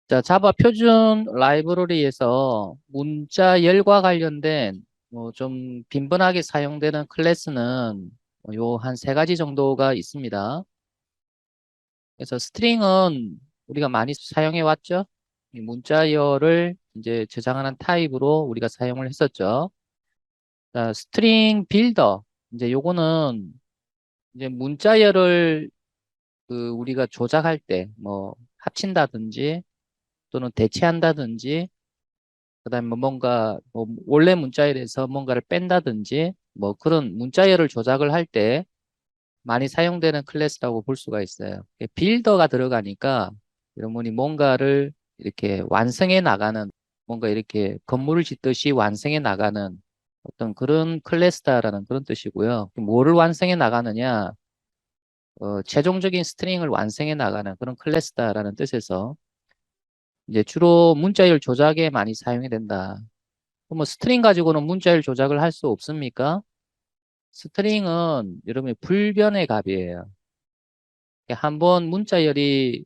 자, 자바 표준 라이브러리에서 문자열과 관련된 뭐 좀 빈번하게 사용되는 클래스는 요 한 세 가지 정도가 있습니다. 그래서 스트링은 우리가 많이 사용해 왔죠. 이 문자열을 이제 저장하는 타입으로 우리가 사용을 했었죠. 자, 스트링 빌더. 이제 요거는 이제 문자열을 우리가 조작할 때 뭐 합친다든지 또는 대체한다든지 그다음에 뭐 뭔가 뭐 원래 문자열에서 뭔가를 뺀다든지 뭐 그런 문자열을 조작을 할 때 많이 사용되는 클래스라고 볼 수가 있어요. 빌더가 들어가니까 여러분이 뭔가를 이렇게 완성해 나가는 뭔가 이렇게 건물을 짓듯이 완성해 나가는 어떤 그런 클래스다라는 그런 뜻이고요. 뭐를 완성해 나가느냐? 최종적인 스트링을 완성해 나가는 그런 클래스다라는 뜻에서 이제 주로 문자열 조작에 많이 사용이 된다. 그럼 뭐 스트링 가지고는 문자열 조작을 할 수 없습니까? 스트링은 여러분이 불변의 값이에요. 한번 문자열이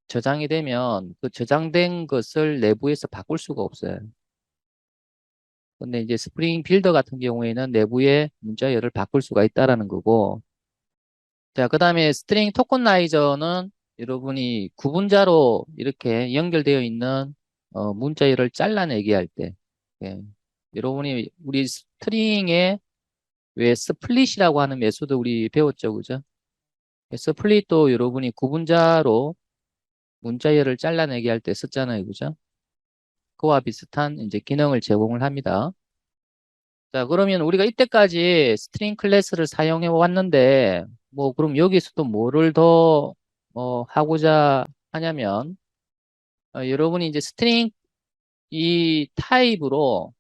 저장이 되면 그 저장된 것을 내부에서 바꿀 수가 없어요. 근데 이제 스프링 빌더 같은 경우에는 내부의 문자열을 바꿀 수가 있다라는 거고. 자, 그 다음에 스트링 토커나이저는 여러분이 구분자로 이렇게 연결되어 있는 문자열을 잘라내기 할 때, 예. 여러분이 우리 스트링의 왜 스플릿이라고 하는 메소드 우리 배웠죠, 그죠? 스플릿도 여러분이 구분자로 문자열을 잘라내기 할 때 썼잖아요, 그죠? 그와 비슷한 이제 기능을 제공을 합니다. 자, 그러면 우리가 이때까지 스트링 클래스를 사용해 왔는데, 뭐, 그럼 여기서도 뭐를 더, 하고자 하냐면, 여러분이 이제 스트링 이 타입으로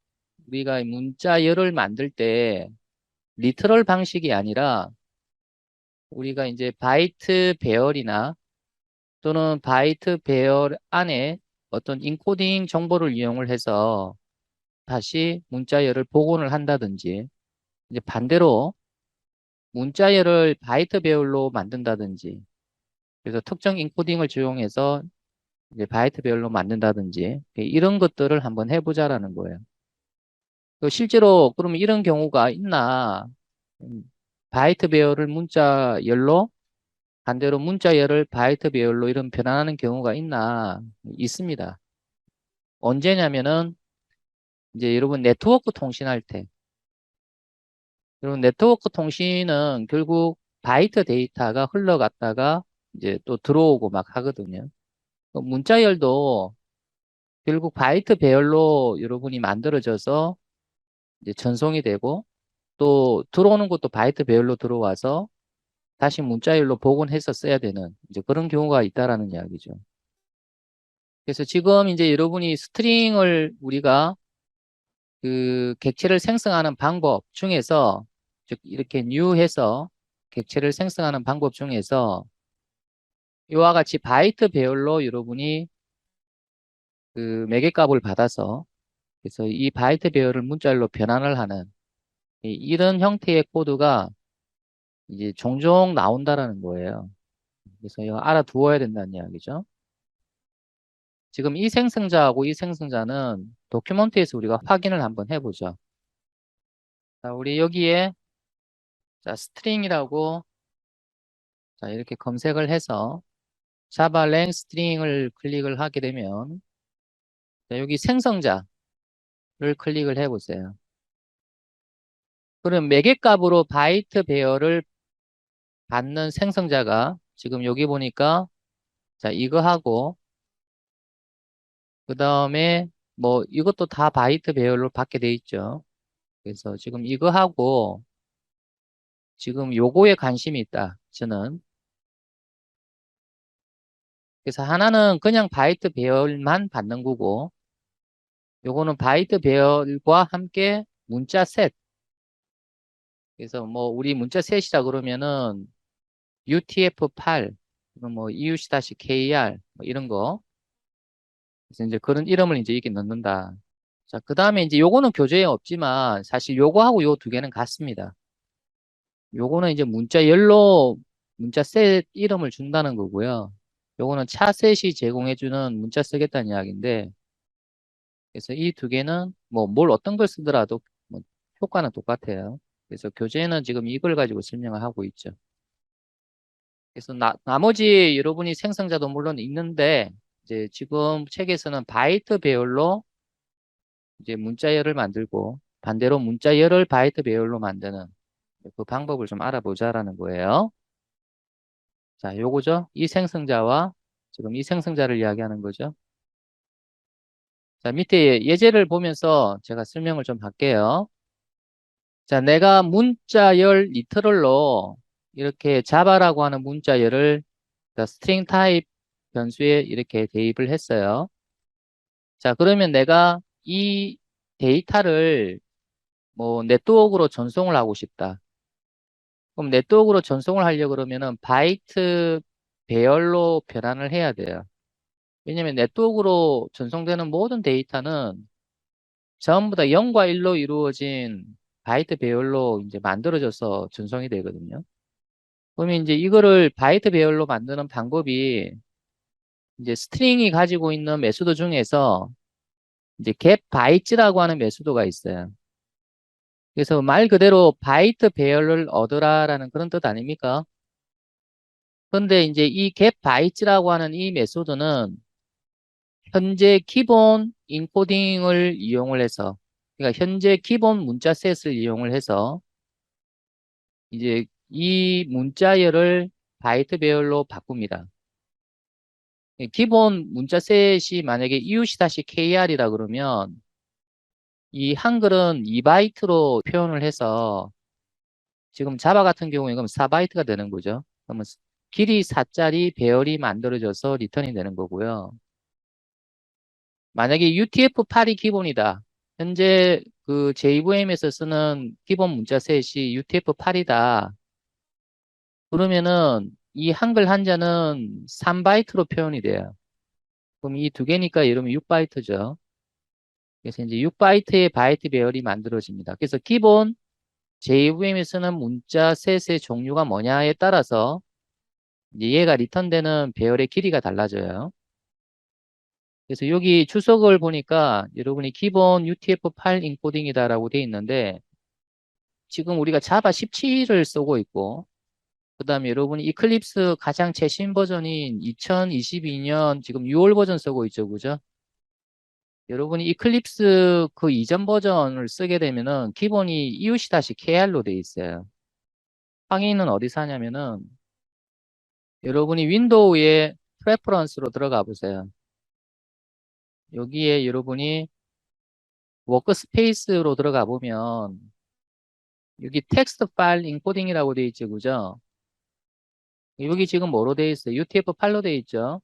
우리가 문자열을 만들 때, 리터럴 방식이 아니라, 우리가 이제 바이트 배열이나 또는 바이트 배열 안에 어떤 인코딩 정보를 이용을 해서 다시 문자열을 복원을 한다든지, 이제 반대로 문자열을 바이트 배열로 만든다든지, 그래서 특정 인코딩을 적용해서 이제 바이트 배열로 만든다든지, 이런 것들을 한번 해보자라는 거예요. 실제로 그러면 이런 경우가 있나? 음, 바이트 배열을 문자열로, 반대로 문자열을 바이트 배열로 이런 변환하는 경우가 있나? 있습니다. 언제냐면은 이제 여러분 네트워크 통신할 때, 여러분 네트워크 통신은 결국 바이트 데이터가 흘러갔다가 이제 또 들어오고 막 하거든요. 문자열도 결국 바이트 배열로 여러분이 만들어져서 이제 전송이 되고 또 들어오는 것도 바이트 배열로 들어와서 다시 문자열로 복원해서 써야 되는 이제 그런 경우가 있다라는 이야기죠. 그래서 지금 이제 여러분이 스트링을 우리가 객체를 생성하는 방법 중에서 즉 이렇게 new 해서 객체를 생성하는 방법 중에서 이와 같이 바이트 배열로 여러분이 매개값을 받아서 그래서 이 바이트 배열을 문자열로 변환을 하는 이런 형태의 코드가 이제 종종 나온다라는 거예요. 그래서 이거 알아두어야 된다는 이야기죠. 지금 이 생성자하고 이 생성자는 도큐멘트에서 우리가 확인을 한번 해보죠. 자, 우리 여기에 자, 스트링이라고 자, 이렇게 검색을 해서 자바 랭 스트링을 클릭을 하게 되면 자, 여기 생성자를 클릭을 해보세요. 그럼 매개값으로 바이트 배열을 받는 생성자가 지금 여기 보니까 자, 이거 하고 그 다음에 뭐 이것도 다 바이트 배열로 받게 돼 있죠. 그래서 지금 이거 하고 지금 요거에 관심이 있다. 저는. 그래서 하나는 그냥 바이트 배열만 받는 거고 요거는 바이트 배열과 함께 문자 셋. 그래서 뭐 우리 문자 셋이라 그러면은 UTF-8, 뭐 EUC-KR 뭐 이런 거. 그래서 이제 그런 이름을 이제 이렇게 넣는다. 자, 그 다음에 이제 요거는 교재에 없지만 사실 요거하고 요 두 개는 같습니다. 요거는 이제 문자 열로 문자 셋 이름을 준다는 거고요. 요거는 차셋이 제공해주는 문자 쓰겠다는 이야기인데, 그래서 이 두 개는 뭐 뭘 어떤 걸 쓰더라도 뭐 효과는 똑같아요. 그래서 교재는 지금 이걸 가지고 설명을 하고 있죠. 그래서 나머지 여러분이 생성자도 물론 있는데, 이제 지금 책에서는 바이트 배열로 이제 문자열을 만들고, 반대로 문자열을 바이트 배열로 만드는 그 방법을 좀 알아보자라는 거예요. 자, 요거죠. 이 생성자와 지금 이 생성자를 이야기하는 거죠. 자, 밑에 예제를 보면서 제가 설명을 좀 할게요. 자, 내가 문자열 리터럴로 이렇게 자바라고 하는 문자열을 스트링 타입 변수에 이렇게 대입을 했어요. 자, 그러면 내가 이 데이터를 뭐 네트워크로 전송을 하고 싶다. 그럼 네트워크로 전송을 하려고 그러면은 바이트 배열로 변환을 해야 돼요. 왜냐면 네트워크로 전송되는 모든 데이터는 전부 다 0과 1로 이루어진 바이트 배열로 이제 만들어져서 전송이 되거든요. 그러면 이제 이거를 바이트 배열로 만드는 방법이 이제 스트링이 가지고 있는 메소드 중에서 이제 get bytes라고 하는 메소드가 있어요. 그래서 말 그대로 바이트 배열을 얻으라라는 그런 뜻 아닙니까? 그런데 이제 이 get bytes라고 하는 이 메소드는 현재 기본 인코딩을 이용을 해서, 그러니까 현재 기본 문자셋을 이용을 해서 이제 이 문자열을 바이트 배열로 바꿉니다. 기본 문자셋이 만약에 EUC-KR이라 그러면 이 한글은 2바이트로 표현을 해서 지금 자바 같은 경우에 그럼 4바이트가 되는 거죠. 그러면 길이 4짜리 배열이 만들어져서 리턴이 되는 거고요. 만약에 UTF-8이 기본이다. 현재 그 JVM에서 쓰는 기본 문자셋이 UTF-8이다. 그러면은 이 한글 한자는 3바이트로 표현이 돼요. 그럼 이 두 개니까 이러면 6바이트죠. 그래서 이제 6바이트의 바이트 배열이 만들어집니다. 그래서 기본 JVM에 쓰는 문자 셋의 종류가 뭐냐에 따라서 이제 얘가 리턴되는 배열의 길이가 달라져요. 그래서 여기 주석을 보니까 여러분이 기본 UTF-8 인코딩이다라고 돼 있는데 지금 우리가 자바 17을 쓰고 있고 그다음에 여러분이 이클립스 가장 최신 버전인 2022년 지금 6월 버전 쓰고 있죠. 그죠? 여러분이 이클립스 그 이전 버전을 쓰게 되면은 기본이 EUC-KR로 돼 있어요. 확인은 어디서 하냐면은 여러분이 윈도우에 프레퍼런스로 들어가 보세요. 여기에 여러분이 워크스페이스로 들어가 보면 여기 텍스트 파일 인코딩이라고 돼 있죠. 그죠? 여기 지금 뭐로 돼 있어요? UTF-8로 돼 있죠.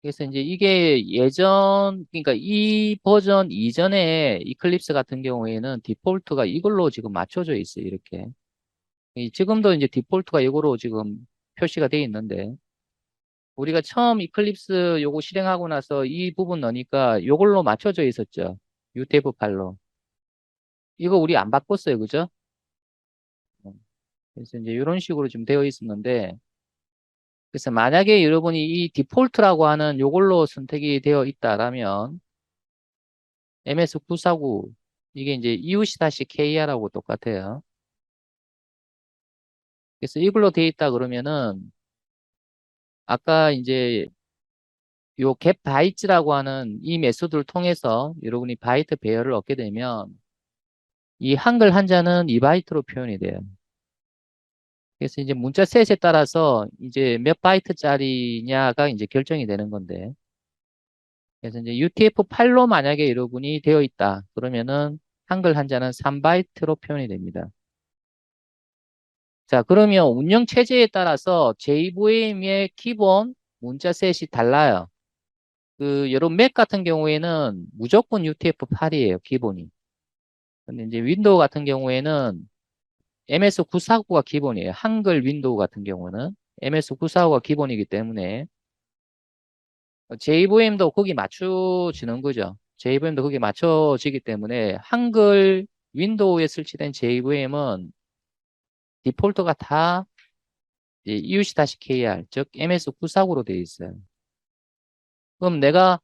그래서 이제 이게 그러니까 이 버전 이전에 이클립스 같은 경우에는 디폴트가 이걸로 지금 맞춰져 있어요. 이렇게. 지금도 이제 디폴트가 이거로 지금 표시가 돼 있는데, 우리가 처음 이클립스 요거 실행하고 나서 이 부분 넣으니까 요걸로 맞춰져 있었죠. UTF-8로. 이거 우리 안 바꿨어요. 그죠? 그래서 이제 이런 식으로 좀 되어 있었는데, 그래서 만약에 여러분이 이 디폴트라고 하는 요걸로 선택이 되어 있다라면, MS949 이게 이제 EUC-KR하고 똑같아요. 그래서 이걸로 되어 있다 그러면은 아까 이제 요 get bytes라고 하는 이 메소드를 통해서 여러분이 바이트 배열을 얻게 되면 이 한글 한자는 2바이트로 표현이 돼요. 그래서 이제 문자 셋에 따라서 이제 몇 바이트짜리냐가 이제 결정이 되는 건데. 그래서 이제 UTF-8로 만약에 여러분이 되어 있다. 그러면은 한글 한자는 3바이트로 표현이 됩니다. 자, 그러면 운영 체제에 따라서 JVM의 기본 문자 셋이 달라요. 그 여러분 맥 같은 경우에는 무조건 UTF-8이에요, 기본이. 근데 이제 윈도우 같은 경우에는 MS949가 기본이에요. 한글 윈도우 같은 경우는 MS945가 기본이기 때문에 JVM도 거기 맞춰지는 거죠. JVM도 거기 맞춰지기 때문에 한글 윈도우에 설치된 JVM은 디폴트가 다 EUC-KR, 즉 MS949로 되어 있어요. 그럼 내가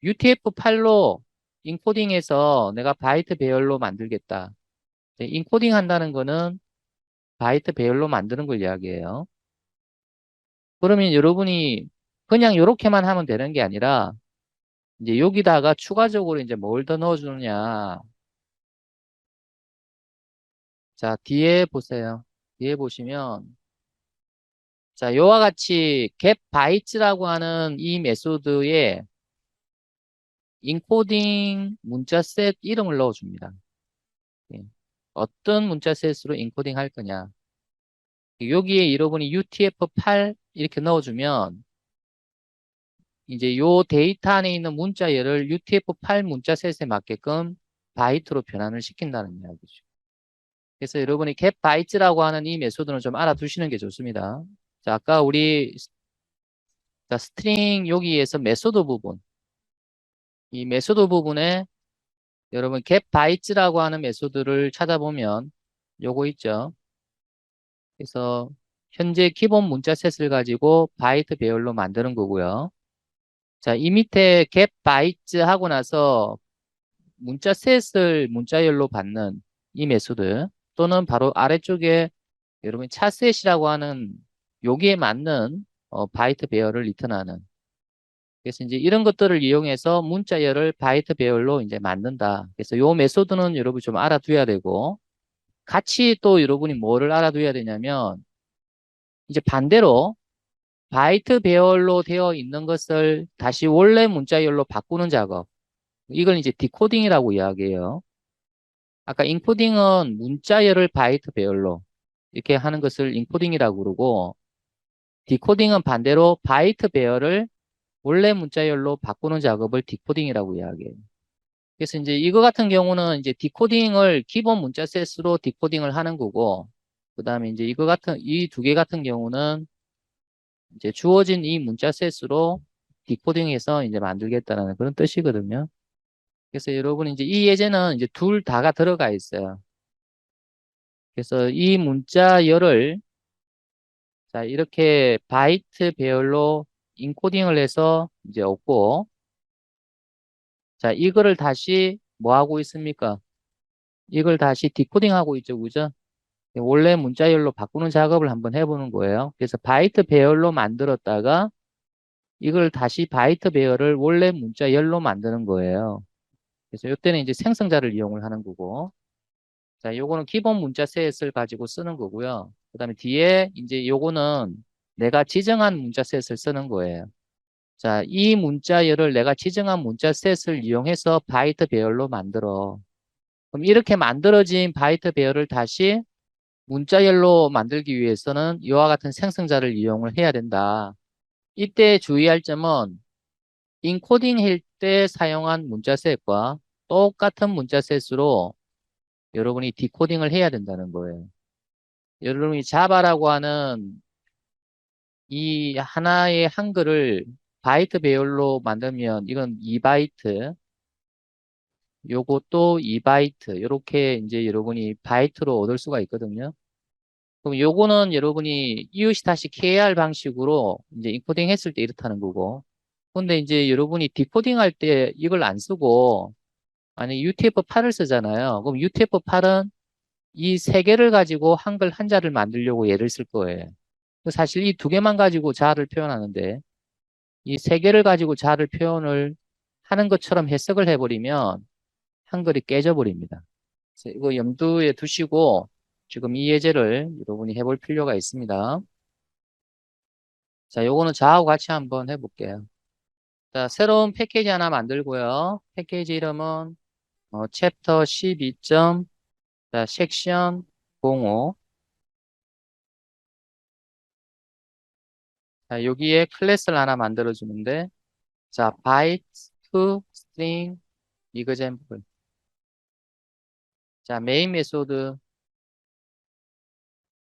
UTF-8로 인코딩해서 내가 바이트 배열로 만들겠다. 인코딩 한다는 거는 바이트 배열로 만드는 걸 이야기해요. 그러면 여러분이 그냥 이렇게만 하면 되는 게 아니라 이제 여기다가 추가적으로 이제 뭘 더 넣어주느냐. 자, 뒤에 보세요. 뒤에 보시면 자, 요와 같이 get bytes라고 하는 이 메소드에 인코딩 문자 셋 이름을 넣어줍니다. 예. 어떤 문자 셋으로 인코딩 할 거냐. 여기에 여러분이 UTF-8 이렇게 넣어주면 이제 요 데이터 안에 있는 문자열을 UTF-8 문자 셋에 맞게끔 바이트로 변환을 시킨다는 이야기죠. 그래서 여러분이 get bytes라고 하는 이 메소드는 좀 알아두시는 게 좋습니다. 자, 아까 우리 자, 스트링 여기에서 메소드 부분, 이 메소드 부분에 여러분 get bytes라고 하는 메소드를 찾아보면 요거 있죠. 그래서 현재 기본 문자 셋을 가지고 바이트 배열로 만드는 거고요. 자, 이 밑에 get bytes 하고 나서 문자 셋을 문자열로 받는 이 메소드 또는 바로 아래쪽에 여러분 차셋이라고 하는 여기에 맞는 바이트 배열을 리턴하는 그래서 이제 이런 것들을 이용해서 문자열을 바이트 배열로 이제 만든다. 그래서 요 메소드는 여러분이 좀 알아두어야 되고 같이 또 여러분이 뭐를 알아두어야 되냐면 이제 반대로 바이트 배열로 되어 있는 것을 다시 원래 문자열로 바꾸는 작업. 이걸 이제 디코딩이라고 이야기해요. 아까 인코딩은 문자열을 바이트 배열로 이렇게 하는 것을 인코딩이라고 그러고 디코딩은 반대로 바이트 배열을 원래 문자열로 바꾸는 작업을 디코딩이라고 이야기해요. 그래서 이제 이거 같은 경우는 이제 디코딩을 기본 문자 셋으로 디코딩을 하는 거고 그다음에 이제 이거 같은 이 두 개 같은 경우는 이제 주어진 이 문자 셋으로 디코딩해서 이제 만들겠다는 그런 뜻이거든요. 그래서 여러분 이제 이 예제는 이제 둘 다가 들어가 있어요. 그래서 이 문자열을 자 이렇게 바이트 배열로 인코딩을 해서 이제 얻고 자 이거를 다시 뭐 하고 있습니까? 이걸 다시 디코딩하고 있죠, 그죠? 원래 문자열로 바꾸는 작업을 한번 해보는 거예요. 그래서 바이트 배열로 만들었다가 이걸 다시 바이트 배열을 원래 문자열로 만드는 거예요. 그래서 이때는 이제 생성자를 이용을 하는 거고. 자, 요거는 기본 문자 셋을 가지고 쓰는 거고요. 그 다음에 뒤에 이제 요거는 내가 지정한 문자 셋을 쓰는 거예요. 자, 이 문자열을 내가 지정한 문자 셋을 이용해서 바이트 배열로 만들어. 그럼 이렇게 만들어진 바이트 배열을 다시 문자열로 만들기 위해서는 이와 같은 생성자를 이용을 해야 된다. 이때 주의할 점은 인코딩 할 때 사용한 문자셋과 똑같은 문자셋으로 여러분이 디코딩을 해야 된다는 거예요. 여러분이 자바라고 하는 이 하나의 한글을 바이트 배열로 만들면 이건 2바이트, 요것도 2바이트, 이렇게 이제 여러분이 바이트로 얻을 수가 있거든요. 그럼 요거는 여러분이 EUC-KR 방식으로 이제 인코딩 했을 때 이렇다는 거고. 근데 이제 여러분이 디코딩 할 때 이걸 안 쓰고, 만약에 UTF-8을 쓰잖아요. 그럼 UTF-8은 이 세 개를 가지고 한글 한자를 만들려고 얘를 쓸 거예요. 사실 이 두 개만 가지고 자를 표현하는데, 이 세 개를 가지고 자를 표현을 하는 것처럼 해석을 해버리면 한글이 깨져버립니다. 그래서 이거 염두에 두시고, 지금 이 예제를 여러분이 해볼 필요가 있습니다. 자, 요거는 저하고 같이 한번 해볼게요. 자, 새로운 패키지 하나 만들고요. 패키지 이름은 챕터 12. 자, 섹션 05. 자, 여기에 클래스를 하나 만들어 주는데 자, byte to string example. 자, 메인 메소드.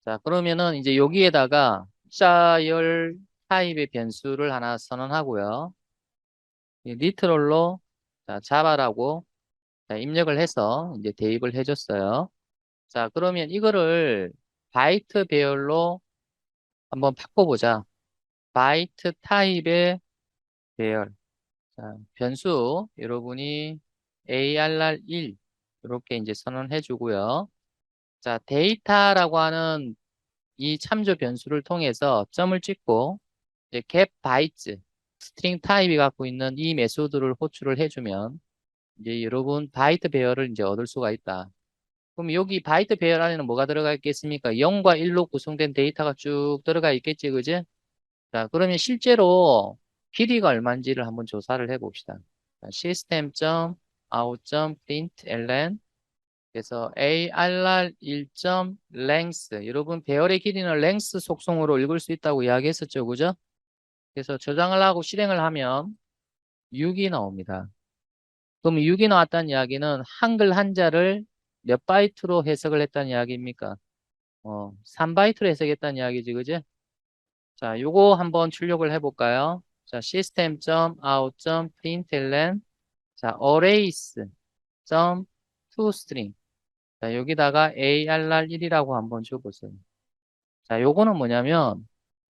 자, 그러면은 이제 여기에다가 숫자열 타입의 변수를 하나 선언하고요. 이 리트럴로 자, 자바라고 자, 입력을 해서 이제 대입을 해줬어요. 자, 그러면 이거를 바이트 배열로 한번 바꿔보자. 바이트 타입의 배열. 자, 변수 여러분이 ARR1 이렇게 이제 선언해 주고요. 자, 데이터라고 하는 이 참조 변수를 통해서 점을 찍고 이제 get bytes 스트링 타입이 갖고 있는 이 메소드를 호출을 해주면 이제 여러분 바이트 배열을 이제 얻을 수가 있다. 그럼 여기 바이트 배열 안에는 뭐가 들어가 있겠습니까? 0과 1로 구성된 데이터가 쭉 들어가 있겠지, 그지? 자, 그러면 실제로 길이가 얼마인지를 한번 조사를 해봅시다. system.out.println 그래서 arr1.length 여러분 배열의 길이는 length 속성으로 읽을 수 있다고 이야기했었죠, 그죠? 그래서 저장을 하고 실행을 하면 6이 나옵니다. 그럼 6이 나왔다는 이야기는 한글 한자를 몇 바이트로 해석을 했다는 이야기입니까? 3바이트로 해석했다는 이야기지, 그지? 자, 요거 한번 출력을 해볼까요? 자, system.out.println 자, arrays.toString 자, 여기다가 arr1이라고 한번 줘보세요. 자, 요거는 뭐냐면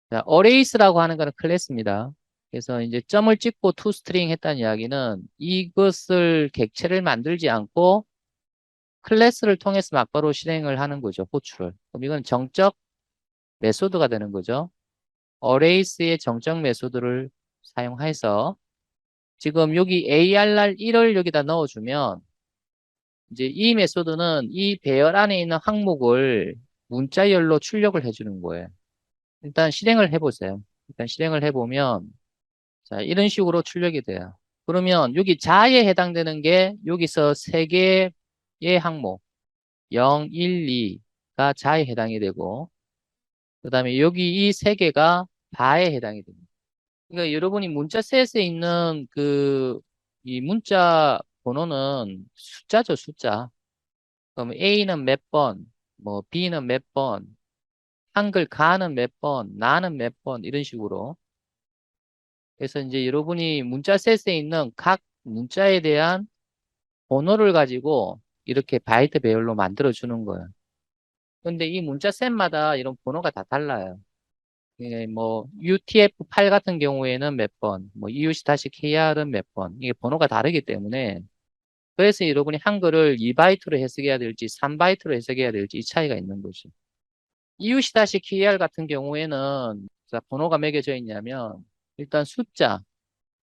자, arrays라고 하는 거는 클래스입니다. 그래서 이제 점을 찍고 toString 했다는 이야기는 이것을 객체를 만들지 않고 클래스를 통해서 막바로 실행을 하는 거죠. 호출을. 그럼 이건 정적 메소드가 되는 거죠. arrays의 정적 메소드를 사용해서 지금 여기 arr1을 여기다 넣어주면 이제 이 메소드는 이 배열 안에 있는 항목을 문자열로 출력을 해주는 거예요. 일단 실행을 해보세요. 일단 실행을 해보면 자 이런 식으로 출력이 돼요. 그러면 여기 자에 해당되는 게 여기서 세 개의 항목 0, 1, 2가 자에 해당이 되고 그 다음에 여기 이 세 개가 바에 해당이 됩니다. 그러니까 여러분이 문자셋에 있는 이 문자 번호는 숫자죠, 숫자. 그럼 A는 몇 번, 뭐 B는 몇 번, 한글 가는 몇 번, 나는 몇 번, 이런 식으로. 그래서 이제 여러분이 문자셋에 있는 각 문자에 대한 번호를 가지고 이렇게 바이트 배열로 만들어 주는 거예요. 근데 이 문자셋마다 이런 번호가 다 달라요. 예, 뭐 UTF-8 같은 경우에는 몇 번, 뭐 EUC-KR은 몇 번, 이게 번호가 다르기 때문에 그래서 여러분이 한글을 2바이트로 해석해야 될지 3바이트로 해석해야 될지 이 차이가 있는 거죠. EUC-KR 같은 경우에는 자, 번호가 매겨져 있냐면 일단 숫자,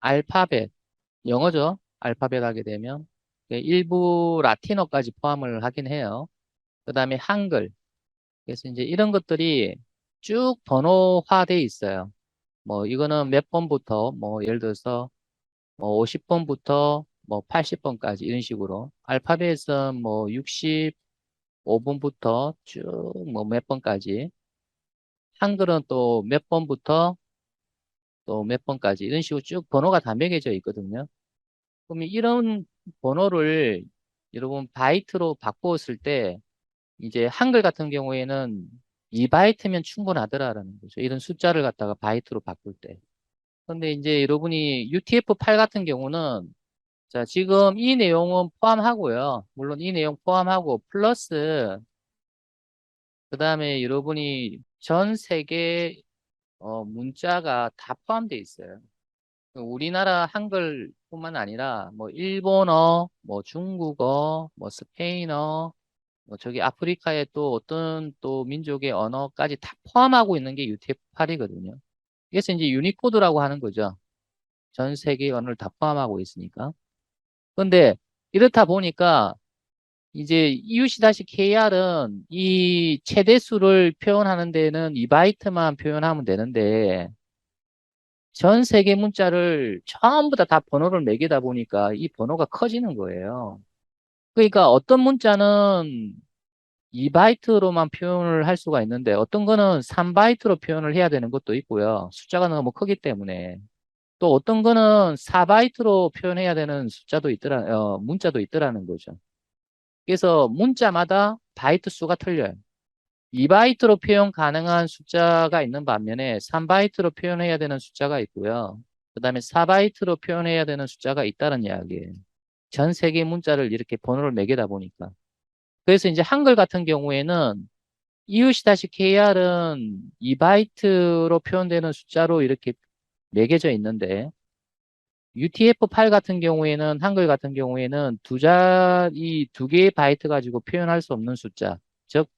알파벳, 영어죠. 알파벳 하게 되면 일부 라틴어까지 포함을 하긴 해요. 그 다음에 한글. 그래서 이제 이런 것들이 쭉 번호화돼 있어요. 뭐 이거는 몇 번부터 뭐 예를 들어서 뭐 50번부터 뭐 80번까지 이런 식으로 알파벳은 뭐 65번부터 쭉 뭐 몇 번까지 한글은 또 몇 번부터 또 몇 번까지 이런 식으로 쭉 번호가 다 매겨져 있거든요. 그러면 이런 번호를 여러분 바이트로 바꾸었을 때 이제 한글 같은 경우에는 2바이트면 충분하더라라는 거죠. 이런 숫자를 갖다가 바이트로 바꿀 때. 근데 이제 여러분이 UTF-8 같은 경우는 자, 지금 이 내용은 포함하고요. 물론 이 내용 포함하고 플러스 그다음에 여러분이 전 세계 문자가 다 포함되어 있어요. 우리나라 한글뿐만 아니라 뭐 일본어, 뭐 중국어, 뭐 스페인어, 뭐 저기 아프리카의 또 어떤 또 민족의 언어까지 다 포함하고 있는 게 UTF-8이거든요. 그래서 이제 유니코드라고 하는 거죠. 전 세계 언어를 다 포함하고 있으니까. 근데 이렇다 보니까 이제 EUC-KR은 이 최대수를 표현하는 데는 2바이트만 표현하면 되는데 전 세계 문자를 전부 다 번호를 매기다 보니까 이 번호가 커지는 거예요. 그러니까 어떤 문자는 2바이트로만 표현을 할 수가 있는데 어떤 거는 3바이트로 표현을 해야 되는 것도 있고요. 숫자가 너무 크기 때문에. 또 어떤 거는 4바이트로 표현해야 되는 문자도 있더라는 거죠. 그래서 문자마다 바이트 수가 틀려요. 2바이트로 표현 가능한 숫자가 있는 반면에 3바이트로 표현해야 되는 숫자가 있고요. 그 다음에 4바이트로 표현해야 되는 숫자가 있다는 이야기예요. 전 세계 문자를 이렇게 번호를 매기다 보니까. 그래서 이제 한글 같은 경우에는 EUC-KR은 2바이트로 표현되는 숫자로 이렇게 매겨져 있는데 UTF-8 같은 경우에는 한글 같은 경우에는 이 두 개의 바이트 가지고 표현할 수 없는 숫자, 즉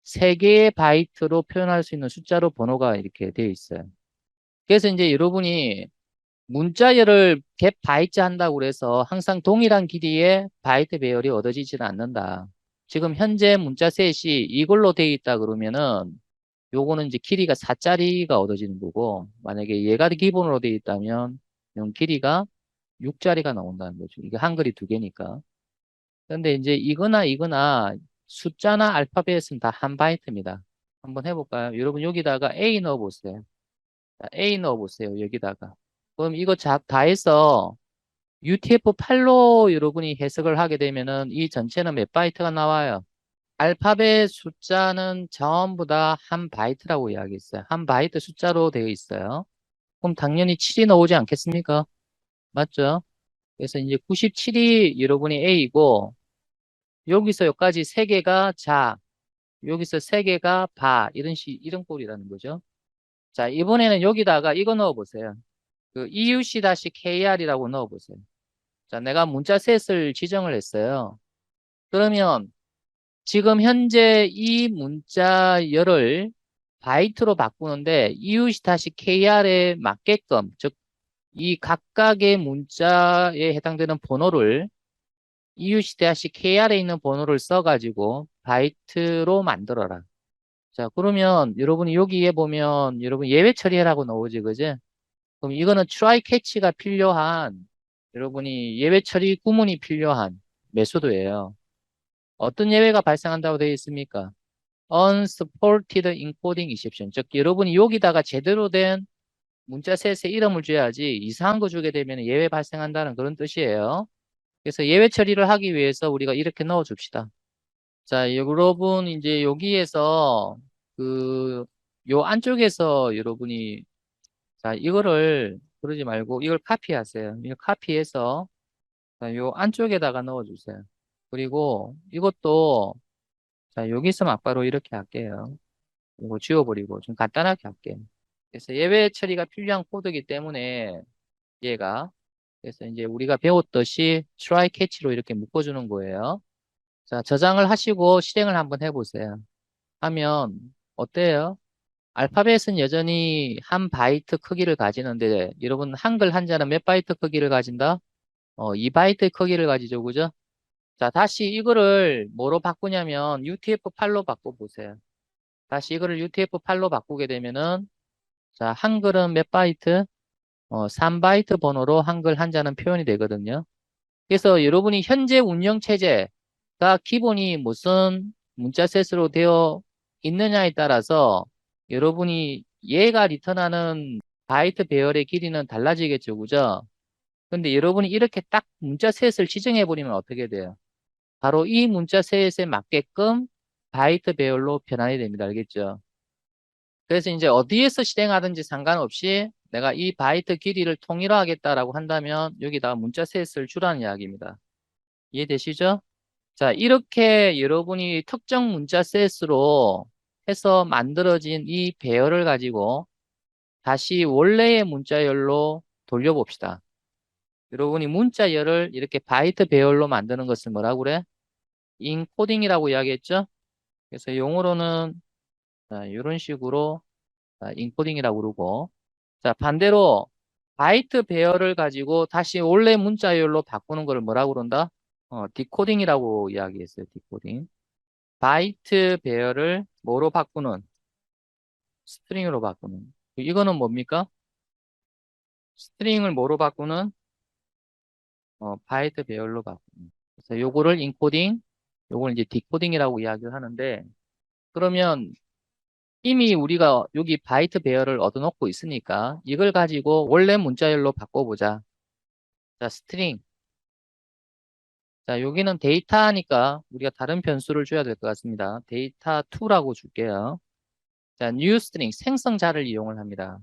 세 개의 바이트로 표현할 수 있는 숫자로 번호가 이렇게 되어 있어요. 그래서 이제 여러분이 문자열을 갭 바이트 한다고 그래서 항상 동일한 길이의 바이트 배열이 얻어지지는 않는다. 지금 현재 문자 셋이 이걸로 되어 있다 그러면은 요거는 이제 길이가 4짜리가 얻어지는 거고 만약에 얘가 기본으로 되어 있다면 이건 길이가 6짜리가 나온다는 거죠. 이게 한글이 두 개니까. 그런데 이제 이거나 숫자나 알파벳은 다 한 바이트입니다. 한번 해볼까요? 여러분 여기다가 A 넣어보세요. 자, A 넣어보세요. 여기다가. 그럼 이거 다 해서 UTF-8로 여러분이 해석을 하게 되면은 이 전체는 몇 바이트가 나와요? 알파벳 숫자는 전부 다 한 바이트라고 이야기했어요. 한 바이트 숫자로 되어 있어요. 그럼 당연히 7이 나오지 않겠습니까? 맞죠? 그래서 이제 97이 여러분이 A이고 여기서 여기까지 세 개가 자, 여기서 세 개가 바 이런 꼴이라는 거죠. 자, 이번에는 여기다가 이거 넣어보세요. 그 EUC-KR이라고 넣어보세요. 자, 내가 문자 셋을 지정을 했어요. 그러면 지금 현재 이 문자열을 바이트로 바꾸는데 EUC-KR에 맞게끔, 즉, 이 각각의 문자에 해당되는 번호를 EUC-KR에 있는 번호를 써가지고 바이트로 만들어라. 자, 그러면 여러분이 여기에 보면 여러분 예외 처리해라고 나오지, 그지? 그럼 이거는 try catch가 필요한 여러분이 예외 처리 구문이 필요한 메소드예요. 어떤 예외가 발생한다고 되어 있습니까? unsupported encoding exception. 즉, 여러분이 여기다가 제대로 된 문자 셋의 이름을 줘야지 이상한 거 주게 되면 예외 발생한다는 그런 뜻이에요. 그래서 예외 처리를 하기 위해서 우리가 이렇게 넣어 줍시다. 자, 여러분 이제 여기에서 그 요 안쪽에서 여러분이 자, 이거를 그러지 말고 이걸 카피하세요. 이걸 카피해서 자, 요 안쪽에다가 넣어 주세요. 그리고 이것도 자, 여기서 막바로 이렇게 할게요. 이거 지워버리고 좀 간단하게 할게요. 그래서 예외 처리가 필요한 코드이기 때문에 얘가 그래서 이제 우리가 배웠듯이 try catch로 이렇게 묶어주는 거예요. 자, 저장을 하시고 실행을 한번 해보세요. 하면 어때요? 알파벳은 여전히 한 바이트 크기를 가지는데 여러분 한글 한자는 몇 바이트 크기를 가진다? 2바이트 크기를 가지죠, 그죠? 자, 다시 이거를 뭐로 바꾸냐면 UTF-8로 바꿔보세요. 다시 이거를 UTF-8로 바꾸게 되면은 자, 한글은 몇 바이트? 3바이트 번호로 한글 한자는 표현이 되거든요. 그래서 여러분이 현재 운영 체제가 기본이 무슨 문자 셋으로 되어 있느냐에 따라서 여러분이 얘가 리턴하는 바이트 배열의 길이는 달라지겠죠, 그죠? 근데 여러분이 이렇게 딱 문자 셋을 지정해 버리면 어떻게 돼요? 바로 이 문자 셋에 맞게끔 바이트 배열로 변환이 됩니다. 알겠죠? 그래서 이제 어디에서 실행하든지 상관없이 내가 이 바이트 길이를 통일화하겠다라고 한다면 여기다가 문자 셋을 주라는 이야기입니다. 이해되시죠? 자, 이렇게 여러분이 특정 문자 셋으로 해서 만들어진 이 배열을 가지고 다시 원래의 문자열로 돌려봅시다. 여러분이 문자열을 이렇게 바이트 배열로 만드는 것을 뭐라고 그래? 인코딩이라고 이야기했죠? 그래서 용어로는 이런 식으로 인코딩이라고 그러고 자, 반대로 바이트 배열을 가지고 다시 원래 문자열로 바꾸는 걸 뭐라고 그런다? 디코딩이라고 이야기했어요. 디코딩. 바이트 배열을 뭐로 바꾸는? 스트링으로 바꾸는. 이거는 뭡니까? 스트링을 뭐로 바꾸는? 바이트 배열로 바꾸는. 그래서 요거를 인코딩, 요걸 이제 디코딩이라고 이야기를 하는데 그러면 이미 우리가 여기 바이트 배열을 얻어놓고 있으니까 이걸 가지고 원래 문자열로 바꿔보자. 자, 스트링. 자, 여기는 데이터니까 우리가 다른 변수를 줘야 될 것 같습니다. 데이터 2라고 줄게요. 자, new string 생성자를 이용을 합니다.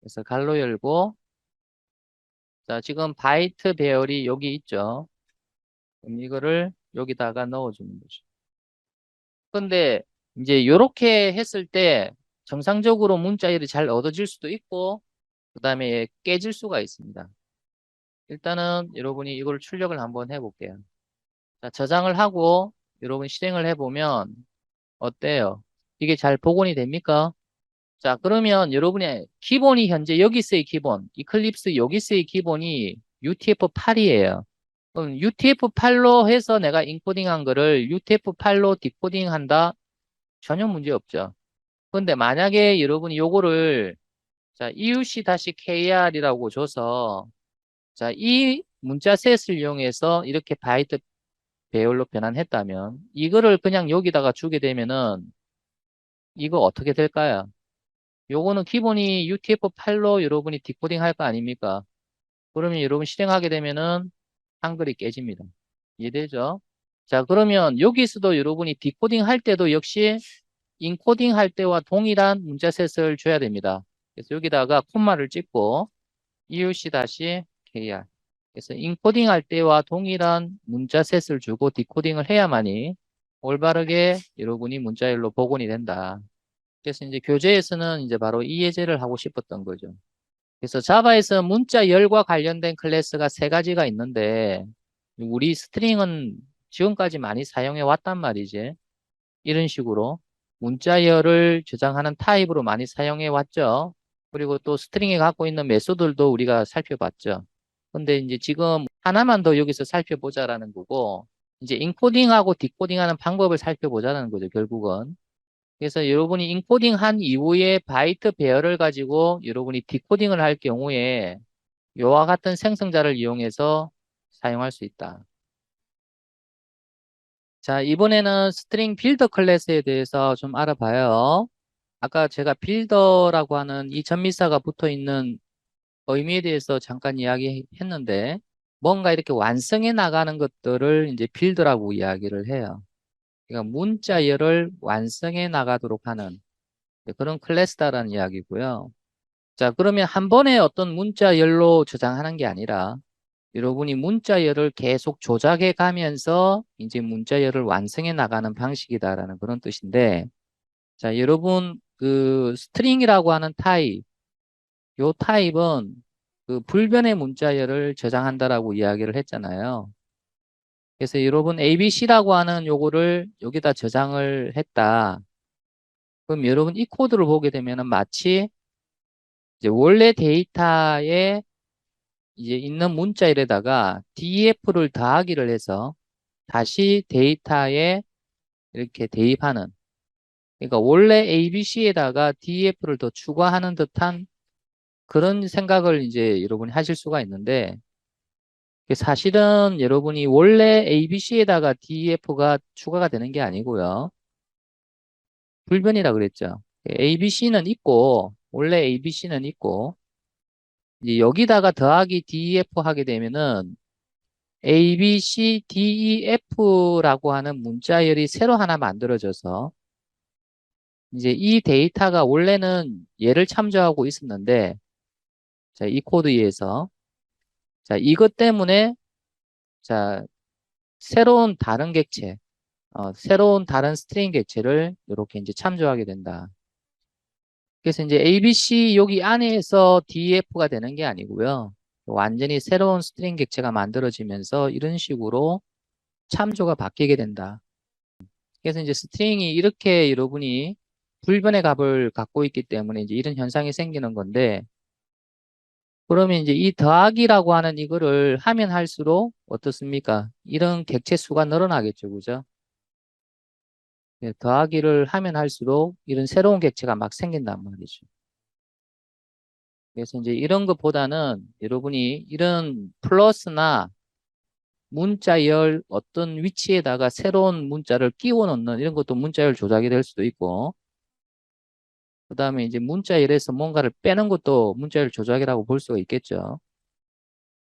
그래서 갈로 열고 자, 지금 바이트 배열이 여기 있죠. 그럼 이거를 여기다가 넣어주는 거죠. 근데 이제 이렇게 했을 때 정상적으로 문자열이 잘 얻어질 수도 있고, 그 다음에 깨질 수가 있습니다. 일단은 여러분이 이걸 출력을 한번 해볼게요. 자, 저장을 하고 여러분 실행을 해보면 어때요? 이게 잘 복원이 됩니까? 자, 그러면 여러분의 기본이 현재 여기서의 기본, 이클립스 여기서의 기본이 UTF-8이에요. 그럼 UTF-8로 해서 내가 인코딩한 거를 UTF-8로 디코딩 한다? 전혀 문제 없죠. 근데 만약에 여러분이 요거를 자, EUC-KR이라고 줘서 자, 이 문자셋을 이용해서 이렇게 바이트 배열로 변환했다면 이거를 그냥 여기다가 주게 되면은 이거 어떻게 될까요? 요거는 기본이 UTF-8로 여러분이 디코딩 할 거 아닙니까? 그러면 여러분 실행하게 되면은 한글이 깨집니다. 이해되죠? 자, 그러면 여기서도 여러분이 디코딩 할 때도 역시 인코딩 할 때와 동일한 문자셋을 줘야 됩니다. 그래서 여기다가 콤마를 찍고 EUC-KR. 그래서 인코딩 할 때와 동일한 문자셋을 주고 디코딩을 해야만이 올바르게 여러분이 문자열로 복원이 된다. 그래서 이제 교재에서는 이제 바로 이 예제를 하고 싶었던 거죠. 그래서 자바에서 문자열과 관련된 클래스가 세 가지가 있는데 우리 스트링은 지금까지 많이 사용해 왔단 말이지. 이런 식으로 문자열을 저장하는 타입으로 많이 사용해 왔죠. 그리고 또 스트링이 갖고 있는 메소드들도 우리가 살펴봤죠. 근데 이제 지금 하나만 더 여기서 살펴보자라는 거고, 이제 인코딩하고 디코딩하는 방법을 살펴보자는 거죠, 결국은. 그래서 여러분이 인코딩 한 이후에 바이트 배열을 가지고 여러분이 디코딩을 할 경우에 이와 같은 생성자를 이용해서 사용할 수 있다. 자, 이번에는 스트링 빌더 클래스에 대해서 좀 알아봐요. 아까 제가 빌더라고 하는 이 전미사가 붙어 있는 의미에 대해서 잠깐 이야기했는데, 뭔가 이렇게 완성해 나가는 것들을 이제 빌더라고 이야기를 해요. 그러니까 문자열을 완성해 나가도록 하는 그런 클래스다라는 이야기고요. 자, 그러면 한 번에 어떤 문자열로 저장하는 게 아니라 여러분이 문자열을 계속 조작해 가면서 이제 문자열을 완성해 나가는 방식이다라는 그런 뜻인데, 자, 여러분 그 스트링이라고 하는 타입, 요 타입은 그 불변의 문자열을 저장한다라고 이야기를 했잖아요. 그래서 여러분 ABC라고 하는 요거를 여기다 저장을 했다. 그럼 여러분 이 코드를 보게 되면은 마치 이제 원래 데이터에 이제 있는 문자열에다가 DF를 더하기를 해서 다시 데이터에 이렇게 대입하는, 그러니까 원래 ABC에다가 DF를 더 추가하는 듯한 그런 생각을 이제 여러분이 하실 수가 있는데, 사실은 여러분이 원래 ABC에다가 DF가 추가가 되는 게 아니고요. 불변이라 그랬죠. ABC는 있고, 원래 ABC는 있고, 이제 여기다가 더하기 DF 하게 되면은 A, B, C, D, E, F라고 하는 문자열이 새로 하나 만들어져서 이제 이 데이터가 원래는 얘를 참조하고 있었는데, 자, 이 코드에서 자, 이것 때문에 자, 새로운 다른 객체, 새로운 다른 스트링 객체를 이렇게 이제 참조하게 된다. 그래서 이제 ABC 여기 안에서 DF가 되는 게 아니고요. 완전히 새로운 스트링 객체가 만들어지면서 이런 식으로 참조가 바뀌게 된다. 그래서 이제 스트링이 이렇게 여러분이 불변의 값을 갖고 있기 때문에 이제 이런 현상이 생기는 건데, 그러면 이제 이 더하기라고 하는 이거를 하면 할수록 어떻습니까? 이런 객체 수가 늘어나겠죠, 그죠? 예, 더하기를 하면 할수록 이런 새로운 객체가 막 생긴단 말이죠. 그래서 이제 이런 것보다는 여러분이 이런 플러스나 문자열 어떤 위치에다가 새로운 문자를 끼워 넣는 이런 것도 문자열 조작이 될 수도 있고, 그 다음에 이제 문자열에서 뭔가를 빼는 것도 문자열 조작이라고 볼 수가 있겠죠.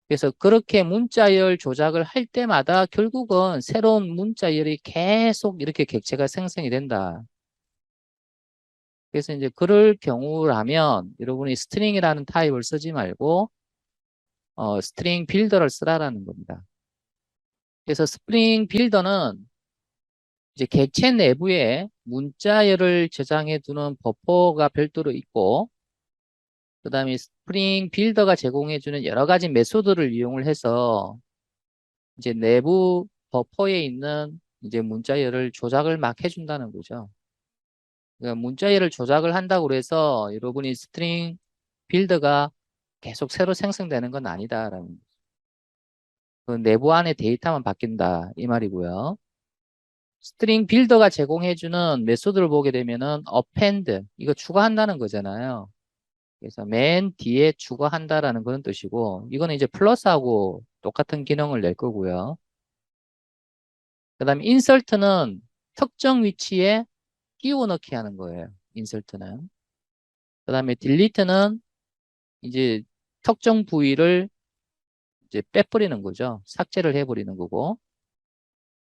그래서 그렇게 문자열 조작을 할 때마다 결국은 새로운 문자열이 계속 이렇게 객체가 생성이 된다. 그래서 이제 그럴 경우라면 여러분이 스트링이라는 타입을 쓰지 말고 스트링 빌더를 쓰라라는 겁니다. 그래서 스트링 빌더는 이제 객체 내부에 문자열을 저장해 두는 버퍼가 별도로 있고, 그 다음에 스프링 빌더가 제공해 주는 여러 가지 메소드를 이용을 해서 이제 내부 버퍼에 있는 이제 문자열을 조작을 막 해준다는 거죠. 그러니까 문자열을 조작을 한다고 해서 여러분이 스트링 빌드가 계속 새로 생성되는 건 아니다라는 그 내부 안에 데이터만 바뀐다 이 말이고요. 스트링 빌더가 제공해주는 메소드를 보게 되면은 append 이거 추가한다는 거잖아요. 그래서 맨 뒤에 추가한다라는 그런 뜻이고 이거는 이제 플러스하고 똑같은 기능을 낼 거고요. 그다음에 insert는 특정 위치에 끼워 넣기 하는 거예요. insert는. 그다음에 delete는 이제 특정 부위를 이제 빼버리는 거죠. 삭제를 해버리는 거고.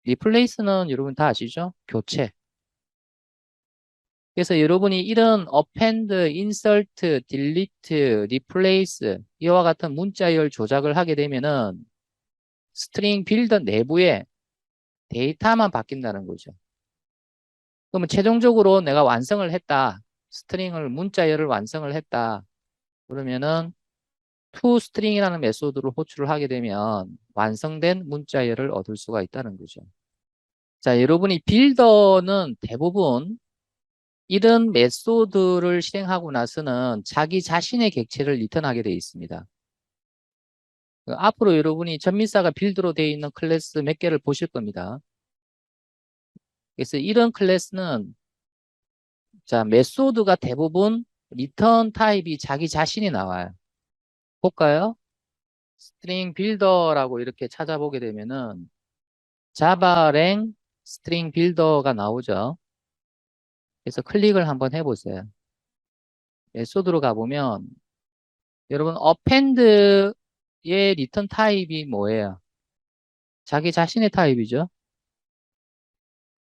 replace는 여러분 다 아시죠? 교체. 그래서 여러분이 이런 append, insert, delete, replace 이와 같은 문자열 조작을 하게 되면은 스트링 빌더 내부에 데이터만 바뀐다는 거죠. 그러면 최종적으로 내가 완성을 했다. 스트링을 문자열을 완성을 했다. 그러면은 toString이라는 메소드를 호출을 하게 되면 완성된 문자열을 얻을 수가 있다는 거죠. 자, 여러분이 빌더는 대부분 이런 메소드를 실행하고 나서는 자기 자신의 객체를 리턴하게 되어 있습니다. 앞으로 여러분이 전미사가 빌드로 되어 있는 클래스 몇 개를 보실 겁니다. 그래서 이런 클래스는 자, 메소드가 대부분 리턴 타입이 자기 자신이 나와요. 볼까요? 스트링 빌더라고 이렇게 찾아보게 되면은 자바랭 스트링 빌더가 나오죠. 그래서 클릭을 한번 해보세요. 메소드로 가보면 여러분 append의 리턴 타입이 뭐예요? 자기 자신의 타입이죠.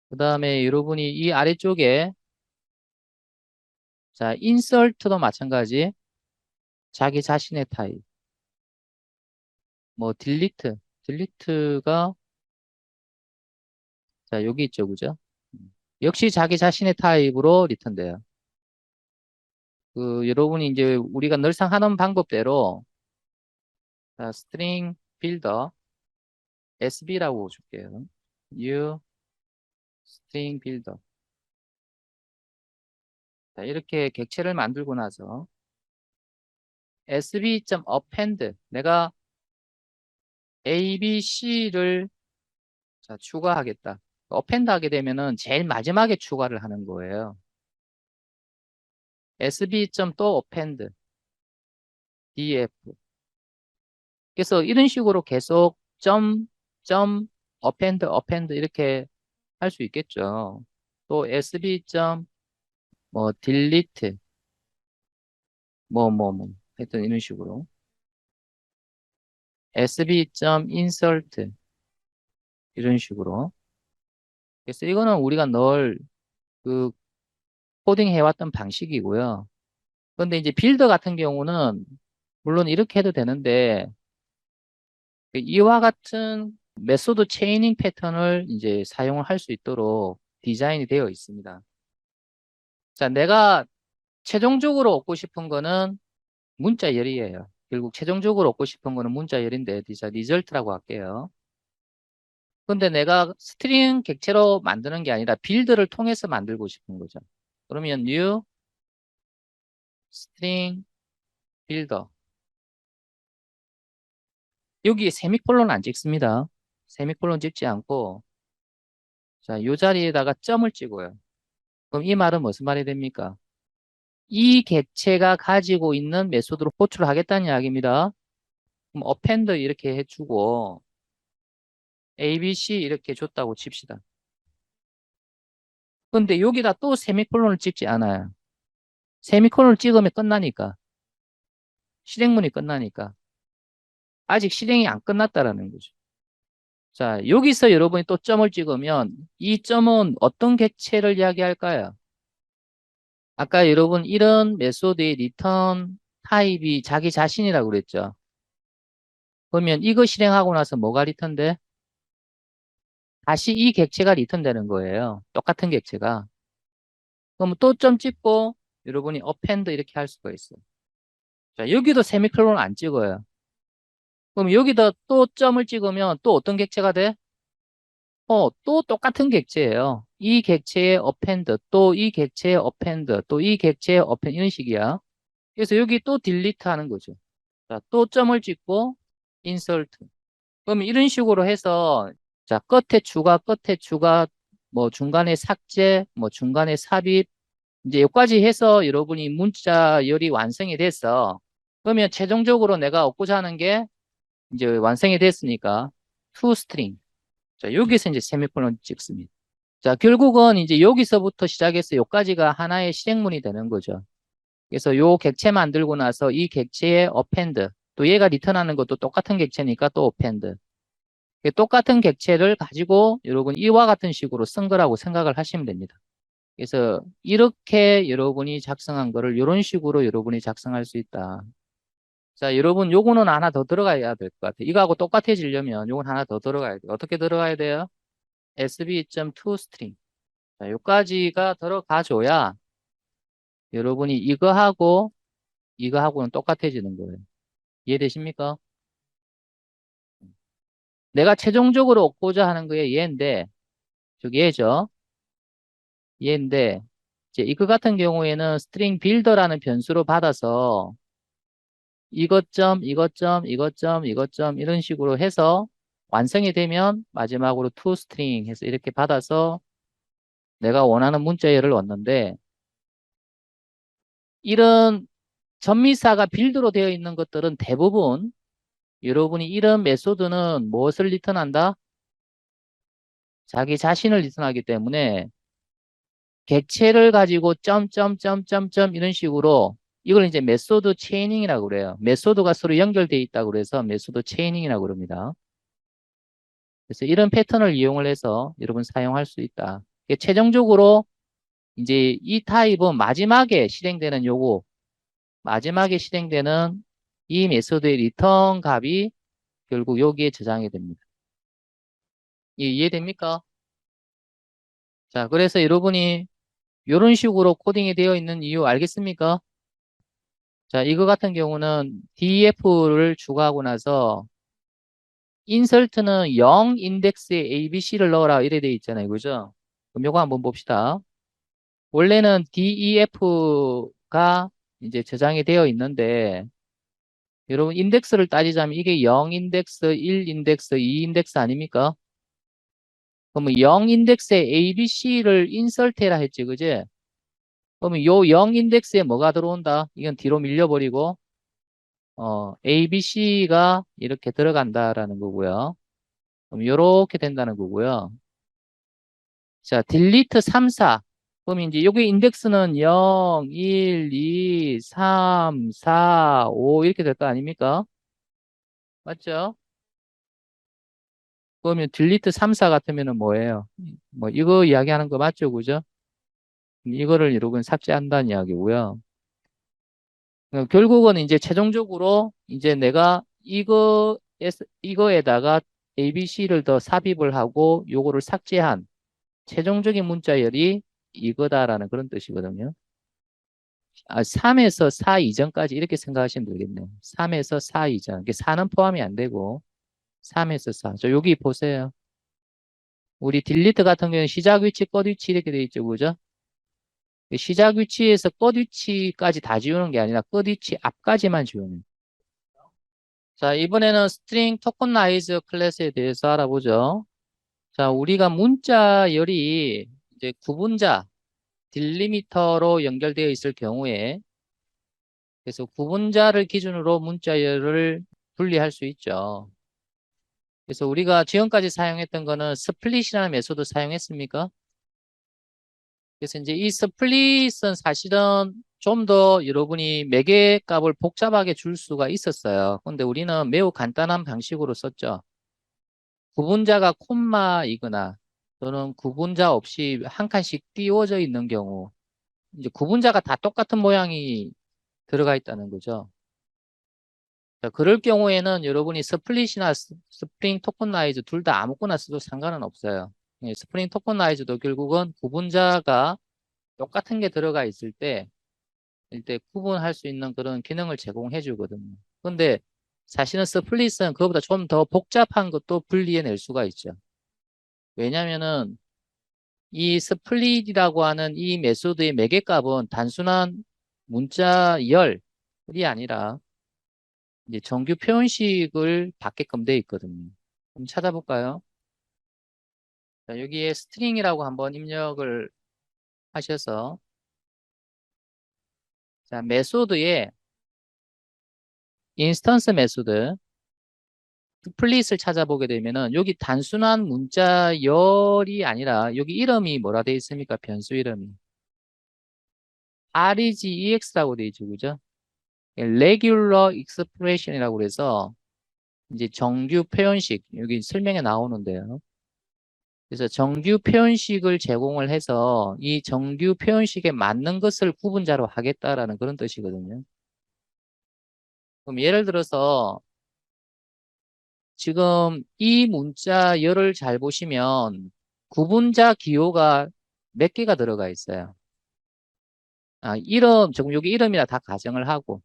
그 다음에 여러분이 이 아래쪽에 자 insert도 마찬가지 자기 자신의 타입. 뭐 delete가 자 여기 있죠, 그죠? 역시 자기 자신의 타입으로 리턴돼요. 그 여러분이 이제 우리가 늘상 하는 방법대로 자, string builder sb라고 줄게요. new string builder. 자, 이렇게 객체를 만들고 나서 sb.append 내가 a, b, c를 자, 추가하겠다. append 하게 되면은 제일 마지막에 추가를 하는 거예요. sb.또 append df. 그래서 이런 식으로 계속 append 이렇게 할 수 있겠죠. 또 sb. 뭐 delete 하여튼 이런 식으로 sb.insert 이런 식으로. 그래서 이거는 우리가 늘 그 코딩 해왔던 방식이고요. 그런데 이제 빌더 같은 경우는 물론 이렇게 해도 되는데 그 이와 같은 메소드 체이닝 패턴을 이제 사용을 할 수 있도록 디자인이 되어 있습니다. 자, 내가 최종적으로 얻고 싶은 거는 문자열이에요. 결국 최종적으로 얻고 싶은 거는 문자열인데, 자, 리절트라고 할게요. 근데 내가 스트링 객체로 만드는 게 아니라 빌드를 통해서 만들고 싶은 거죠. 그러면 new string builder. 여기에 세미콜론 안 찍습니다. 세미콜론 찍지 않고 자, 이 자리에다가 점을 찍어요. 그럼 이 말은 무슨 말이 됩니까? 이 객체가 가지고 있는 메소드로 호출을 하겠다는 이야기입니다. 그럼 append 이렇게 해주고 ABC 이렇게 줬다고 칩시다. 근데 여기다 또 세미콜론을 찍지 않아요. 세미콜론을 찍으면 끝나니까. 실행문이 끝나니까. 아직 실행이 안 끝났다라는 거죠. 자, 여기서 여러분이 또 점을 찍으면 이 점은 어떤 객체를 이야기할까요? 아까 여러분 이런 메소드의 리턴 타입이 자기 자신이라고 그랬죠. 그러면 이거 실행하고 나서 뭐가 리턴돼? 다시 이 객체가 리턴되는 거예요. 똑같은 객체가. 그럼 또 점 찍고 여러분이 append 이렇게 할 수가 있어요. 자, 여기도 세미콜론 안 찍어요. 그럼 여기다 또 점을 찍으면 또 어떤 객체가 돼? 또 똑같은 객체예요. 이 객체의 append, 또 이 객체의 append, 또 이 객체의 append 이런 식이야. 그래서 여기 또 딜리트 하는 거죠. 자, 또 점을 찍고 insert. 그럼 이런 식으로 해서 자, 끝에 추가, 뭐 중간에 삭제, 뭐 중간에 삽입 이제 여기까지 해서 여러분이 문자열이 완성이 됐어. 그러면 최종적으로 내가 얻고자 하는 게 이제 완성이 됐으니까 toString. 자, 여기서 이제 세미콜론 찍습니다. 자, 결국은 이제 여기서부터 시작해서 여기까지가 하나의 실행문이 되는 거죠. 그래서 요 객체 만들고 나서 이 객체의 append, 또 얘가 리턴하는 것도 똑같은 객체니까 또 append. 똑같은 객체를 가지고 여러분 이와 같은 식으로 쓴 거라고 생각을 하시면 됩니다. 그래서 이렇게 여러분이 작성한 거를 이런 식으로 여러분이 작성할 수 있다. 자, 여러분 요거는 하나 더 들어가야 될 것 같아요. 이거하고 똑같아지려면 요건 하나 더 들어가야 돼요. 어떻게 들어가야 돼요? sb.toString. 자, 요까지가 들어가줘야 여러분이 이거하고는 똑같아지는 거예요. 이해되십니까? 내가 최종적으로 얻고자 하는 거에 얘인데, 저기 얘죠. 얘인데, 이제 이거 같은 경우에는 string builder라는 변수로 받아서 이것점, 이것점, 이것점, 이것점 이런 식으로 해서 완성이 되면 마지막으로 toString 해서 이렇게 받아서 내가 원하는 문자열을 얻는데 이런 전미사가 빌드로 되어 있는 것들은 대부분 여러분이 이런 메소드는 무엇을 리턴한다? 자기 자신을 리턴하기 때문에 객체를 가지고 점점점점점 이런 식으로 이걸 이제 메소드 체이닝이라고 그래요. 메소드가 서로 연결되어 있다고 그래서 메소드 체이닝이라고 그럽니다. 그래서 이런 패턴을 이용을 해서 여러분 사용할 수 있다. 최종적으로 이제 이 타입은 마지막에 실행되는 이 메소드의 리턴 값이 결국 여기에 저장이 됩니다. 이해됩니까? 자, 그래서 여러분이 이런 식으로 코딩이 되어 있는 이유 알겠습니까? 자, 이거 같은 경우는 def를 추가하고 나서 insert는 0 인덱스에 ABC를 넣어라 이래 돼 있잖아요. 그죠? 그럼 요거 한번 봅시다. 원래는 DEF가 이제 저장이 되어 있는데 여러분 인덱스를 따지자면 이게 0 인덱스, 1 인덱스, 2 인덱스 아닙니까? 그러면 0 인덱스에 ABC를 인설트해라 했지, 그지? 그러면 요 0 인덱스에 뭐가 들어온다? 이건 뒤로 밀려버리고 ABC가 이렇게 들어간다라는 거고요. 그럼 이렇게 된다는 거고요. 자, 딜리트 3, 4. 그럼 이제 여기 인덱스는 0, 1, 2, 3, 4, 5 이렇게 될 거 아닙니까? 맞죠? 그러면 딜리트 3, 4 같으면은 뭐예요? 뭐 이거 이야기하는 거 맞죠? 그죠? 이거를 여러분 삭제한다는 이야기고요. 결국은 이제 최종적으로 이제 내가 이거에다가 ABC를 더 삽입을 하고 요거를 삭제한 최종적인 문자열이 이거다라는 그런 뜻이거든요. 3에서 4 이전까지 이렇게 생각하시면 되겠네요. 3에서 4 이전. 이게 4는 포함이 안 되고 3에서 4. 저 여기 보세요. 우리 딜리트 같은 경우는 시작 위치, 끝 위치 이렇게 돼 있죠. 그죠? 시작 위치에서 끝 위치까지 다 지우는 게 아니라 끝 위치 앞까지만 지우는. 자, 이번에는 스트링 토커나이즈 클래스에 대해서 알아보죠. 자, 우리가 문자열이 이제 구분자, 딜리미터로 연결되어 있을 경우에 그래서 구분자를 기준으로 문자열을 분리할 수 있죠. 그래서 우리가 지금까지 사용했던 거는 스플릿이라는 메소드 사용했습니까? 그래서 이제 이 스플릿은 사실은 좀 더 여러분이 매개 값을 복잡하게 줄 수가 있었어요. 근데 우리는 매우 간단한 방식으로 썼죠. 구분자가 콤마이거나 또는 구분자 없이 한 칸씩 띄워져 있는 경우 이제 구분자가 다 똑같은 모양이 들어가 있다는 거죠. 자, 그럴 경우에는 여러분이 스플릿이나 스프링 토커나이즈 둘 다 아무거나 써도 상관은 없어요. 예, 스프링 토커나이즈도 결국은 구분자가 똑같은 게 들어가 있을 때 일대 구분할 수 있는 그런 기능을 제공해 주거든요. 근데 사실은 스플릿은 그거보다 좀 더 복잡한 것도 분리해낼 수가 있죠. 왜냐면은 이 스플릿이라고 하는 이 메소드의 매개값은 단순한 문자 열이 아니라 이제 정규 표현식을 받게끔 돼 있거든요. 한번 찾아볼까요? 자, 여기에 스트링이라고 한번 입력을 하셔서 자, 메소드에 인스턴스 메소드 스플릿을 찾아보게 되면은 여기 단순한 문자 열이 아니라 여기 이름이 뭐라 돼 있습니까? 변수 이름이 REGEX라고 돼 있죠, 그죠? Regular Expression이라고 그래서 이제 정규 표현식 여기 설명에 나오는데요. 그래서 정규 표현식을 제공을 해서 이 정규 표현식에 맞는 것을 구분자로 하겠다라는 그런 뜻이거든요. 그럼 예를 들어서 지금 이 문자 열을 잘 보시면 구분자 기호가 몇 개가 들어가 있어요. 이름, 지금 여기 이름이라 다 가정을 하고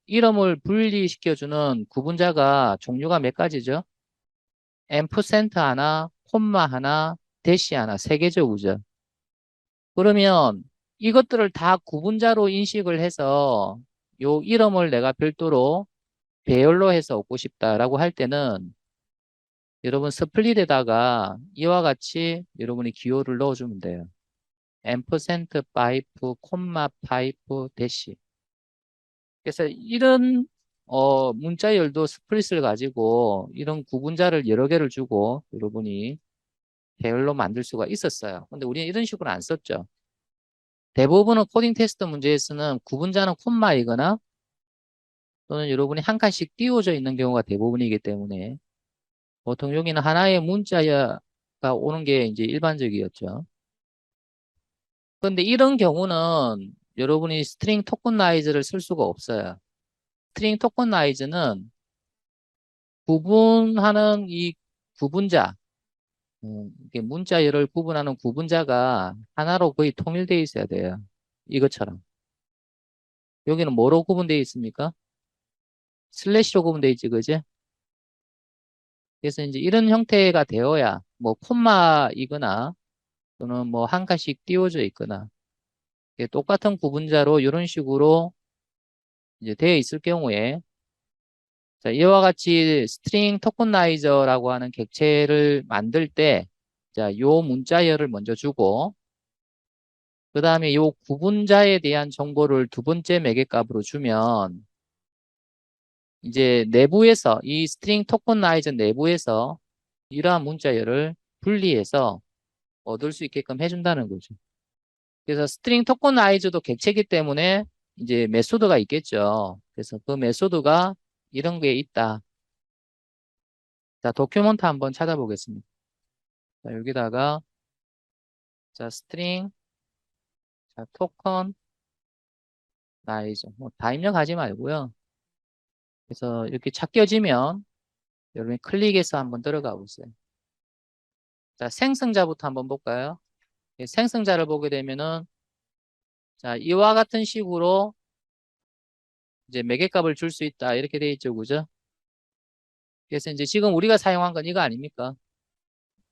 이름을 분리시켜주는 구분자가 종류가 몇 가지죠? 앰프센트 하나, 콤마 하나, 대시 하나, 세 개죠, 그죠? 그러면 이것들을 다 구분자로 인식을 해서 요 이름을 내가 별도로 배열로 해서 얻고 싶다라고 할 때는 여러분 스플릿에다가 이와 같이 여러분이 기호를 넣어주면 돼요. 앰퍼센트 파이프, 콤마 파이프, 대시. 그래서 이런 문자열도 스플릿을 가지고 이런 구분자를 여러 개를 주고 여러분이 배열로 만들 수가 있었어요. 근데 우리는 이런 식으로 안 썼죠. 대부분의 코딩 테스트 문제에서는 구분자는 콤마이거나 또는 여러분이 한 칸씩 띄워져 있는 경우가 대부분이기 때문에 보통 여기는 하나의 문자가 오는 게 이제 일반적이었죠. 그런데 이런 경우는 여러분이 스트링 토커나이즈를 쓸 수가 없어요. 스트링 토커나이즈는 구분하는 이 구분자, 이게 문자열을 구분하는 구분자가 하나로 거의 통일되어 있어야 돼요. 이것처럼. 여기는 뭐로 구분되어 있습니까? 슬래시로 구분되어 있지, 그지? 그래서 이제 이런 형태가 되어야 뭐 콤마이거나 또는 뭐 한 칸씩 띄워져 있거나 이게 똑같은 구분자로 이런 식으로 이제 되어 있을 경우에 자, 이와 같이 스트링 토커나이저라고 하는 객체를 만들 때 자, 요 문자열을 먼저 주고 그 다음에 요 구분자에 대한 정보를 두 번째 매개값으로 주면 이제 내부에서 이 스트링 토커나이저 내부에서 이러한 문자열을 분리해서 얻을 수 있게끔 해준다는 거죠. 그래서 스트링 토커나이즈도 객체이기 때문에 이제 메소드가 있겠죠. 그래서 그 메소드가 이런 게 있다. 자, 도큐먼트 한번 찾아보겠습니다. 자, 여기다가 자, 스트링 자, 토컨 나이즈 뭐 다 입력하지 말고요. 그래서 이렇게 찾겨지면 여러분이 클릭해서 한번 들어가 보세요. 자, 생성자부터 한번 볼까요? 생성자를 보게 되면은 자, 이와 같은 식으로 이제 매개값을 줄 수 있다. 이렇게 돼 있죠. 그죠? 그래서 이제 지금 우리가 사용한 건 이거 아닙니까?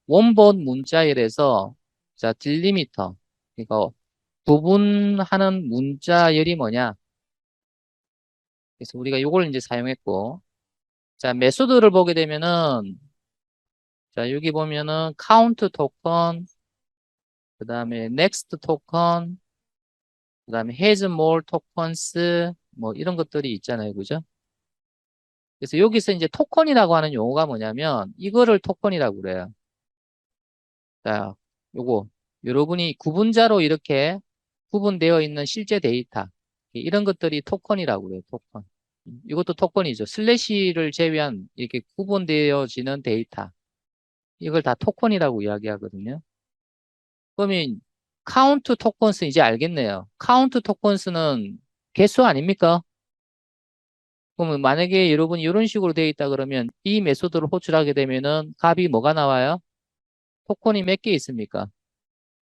원본 문자열에서 자, 딜리미터. 그러니까 구분하는 문자열이 뭐냐? 그래서 우리가 이걸 이제 사용했고 자, 메소드를 보게 되면은 자, 여기 보면은 카운트 토큰 그다음에 넥스트 토큰 그다음에 has more tokens 뭐 이런 것들이 있잖아요. 그죠? 그래서 여기서 이제 토큰이라고 하는 용어가 뭐냐면 이거를 토큰이라고 그래요. 자, 요거 여러분이 구분자로 이렇게 구분되어 있는 실제 데이터 이런 것들이 토큰이라고 그래요. 토큰. 이것도 토큰이죠. 슬래시를 제외한 이렇게 구분되어지는 데이터 이걸 다 토큰이라고 이야기하거든요. 그러면 카운트 토큰스 이제 알겠네요. 카운트 토큰스는 개수 아닙니까? 그러면 만약에 여러분이 이런 식으로 되어 있다 그러면 이 메소드를 호출하게 되면은 값이 뭐가 나와요? 토큰이 몇 개 있습니까?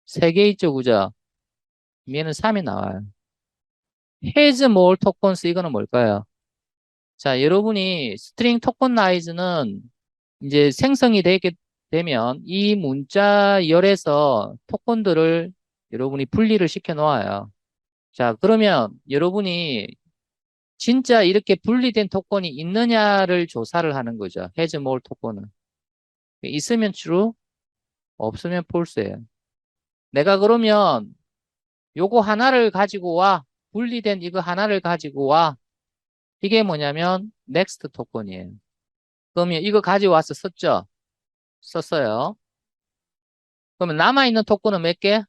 세 개 있죠, 그죠? 얘는 3이 나와요. has more tokens 이거는 뭘까요? 자, 여러분이 스트링 토큰나이즈는 이제 생성이 되게 되면 이 문자열에서 토큰들을 여러분이 분리를 시켜 놓아요. 자, 그러면 여러분이 진짜 이렇게 분리된 토큰이 있느냐를 조사를 하는 거죠. has more 토큰은. 있으면 true, 없으면 false예요. 내가 그러면 요거 하나를 가지고 와. 분리된 이거 하나를 가지고 와. 이게 뭐냐면 next 토큰이에요. 그러면 이거 가져와서 썼죠? 썼어요. 그러면 남아있는 토큰은 몇 개?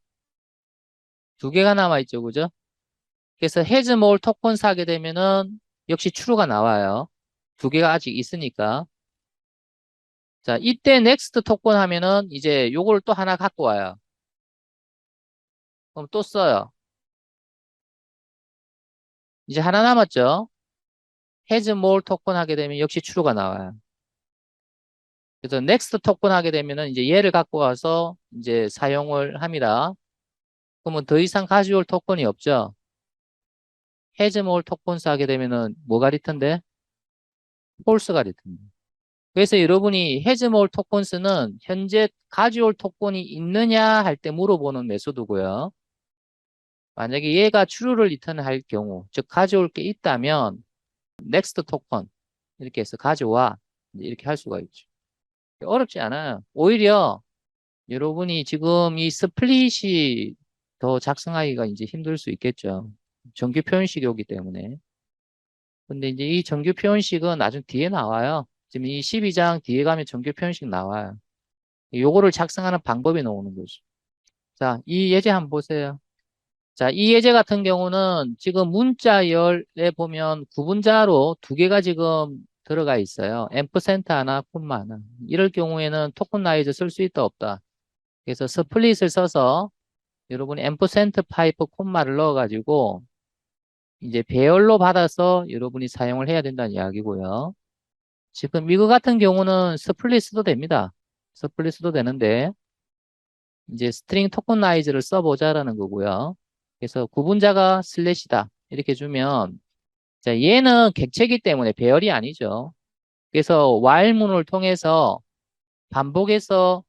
두 개가 남아있죠. 그죠? 그래서 has more 토큰 사게 되면은 역시 true가 나와요. 두 개가 아직 있으니까. 자, 이때 next 토큰 하면은 이제 요걸 또 하나 갖고 와요. 그럼 또 써요. 이제 하나 남았죠? has more 토큰 하게 되면 역시 true가 나와요. 그래서 next 토큰 하게 되면은 이제 얘를 갖고 와서 이제 사용을 합니다. 그러면 더 이상 가져올 토큰이 없죠? has more 토큰스 하게 되면은 뭐가 리턴돼? false가 리턴돼. 그래서 여러분이 has more tokens는 현재 가져올 토큰이 있느냐 할 때 물어보는 메소드고요. 만약에 얘가 true를 리턴할 경우, 즉 가져올 게 있다면 next 토큰 이렇게 해서 가져와 이렇게 할 수가 있죠. 어렵지 않아요. 오히려 여러분이 지금 이 스플릿이 더 작성하기가 이제 힘들 수 있겠죠. 정규 표현식이 오기 때문에. 근데 이제 이 정규 표현식은 나중 뒤에 나와요. 지금 이 12장 뒤에 가면 정규 표현식 나와요. 요거를 작성하는 방법이 나오는 거죠. 자, 이 예제 한번 보세요. 자, 이 예제 같은 경우는 지금 문자열에 보면 구분자로 두 개가 지금 들어가 있어요. 앰퍼센트 하나, 콤마 하나. 이럴 경우에는 토큰나이즈 쓸 수 있다, 없다. 그래서 스플릿을 써서 여러분이 앰퍼센트 파이프 콤마를 넣어가지고 이제 배열로 받아서 여러분이 사용을 해야 된다는 이야기고요. 지금 이거 같은 경우는 스플릿 써도 됩니다. 스플릿 써도 되는데 이제 스트링 토큰나이즈를 써보자라는 거고요. 그래서 구분자가 슬래시다 이렇게 주면 자 얘는 객체이기 때문에 배열이 아니죠. 그래서 while문을 통해서 반복해서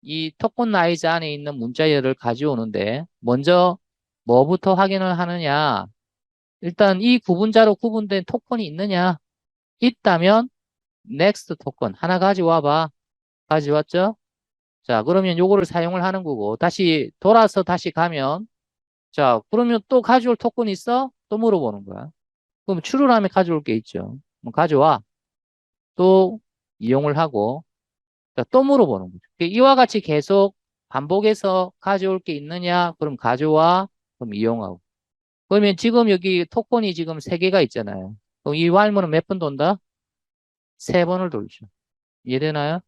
이 토큰나이즈 안에 있는 문자열을 가져오는데 먼저 뭐부터 확인을 하느냐 일단 이 구분자로 구분된 토큰이 있느냐 있다면 next 토큰 하나 가져와 봐. 가져왔죠? 자, 그러면 요거를 사용을 하는 거고 다시 돌아서 다시 가면 자, 그러면 또 가져올 토큰 있어? 또 물어보는 거야. 그럼 추루라면 가져올 게 있죠. 그럼 가져와. 또 이용을 하고 자, 또 물어보는 거죠. 이와 같이 계속 반복해서 가져올 게 있느냐? 그럼 가져와. 그럼 이용하고. 그러면 지금 여기 토큰이 지금 세 개가 있잖아요. 그럼 이 왈문은 몇 번 돈다? 세 번을 돌죠. 이해되나요?